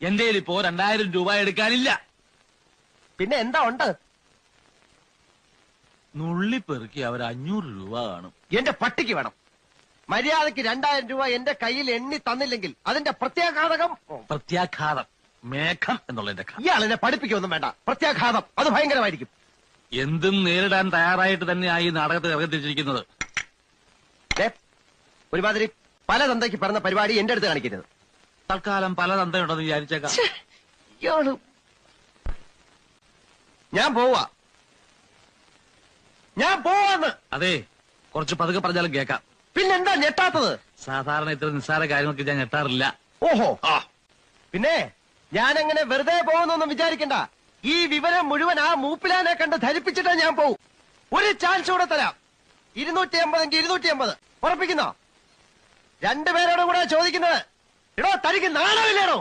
എന്റെ ഇപ്പോ 2000 രൂപ എടുക്കാനില്ല. പിന്നെ എന്താ ഉണ്ട്? നുള്ളിപ്പെറുക്കി അവർ 500 രൂപ കാണും. എന്റെ പട്ടിക്ക് വേണം. മര്യാദക്ക് 2000 രൂപ എന്റെ കയ്യിൽ എണ്ണി തന്നില്ലെങ്കിൽ അതിന്റെ പ്രത്യാഘാതകം. പ്രത്യാഘാതം മേഘം എന്നുള്ളതിന്റെ ഇയാളെന്നെ പഠിപ്പിക്കൊന്നും വേണ്ട. പ്രത്യാഘാതം അത് ഭയങ്കരമായിരിക്കും. എന്തും നേരിടാൻ തയ്യാറായിട്ട് തന്നെയായി ഈ നാടകത്തിൽ ഇറങ്ങിത്തിരിച്ചിരിക്കുന്നത്. ഒരുമാതിരി പല തന്തയ്ക്ക് പറഞ്ഞ പരിപാടി എന്റെ അടുത്ത് കാണിക്കരുത്. തൽക്കാലം പല തന്തയുണ്ടെന്ന് വിചാരിച്ചേക്കാം. ഞാൻ പോവാന്ന്. അതെ, കുറച്ച് പതുക്കെ പറഞ്ഞാലും കേൾക്കാം. പിന്നെന്താ ഞെട്ടാത്തത്? സാധാരണ ഇത്ര നിസ്സാര കാര്യങ്ങൾക്ക് ഞാൻ ഞെട്ടാറില്ല. ഓഹോ, പിന്നെ ഞാനങ്ങനെ വെറുതെ പോകുന്നൊന്നും വിചാരിക്കണ്ട. ഈ വിവരം മുഴുവൻ ആ മൂപ്പിലാനെ കണ്ട് ധരിപ്പിച്ചിട്ടാ ഞാൻ പോവും. ഒരു ചാൻസ് കൂടെ തരാം. 250 250 ഉറപ്പിക്കുന്നോ? രണ്ടുപേരോടും കൂടെ ചോദിക്കുന്നത്. എടോ, തനിക്ക് നാണമില്ലേടോ?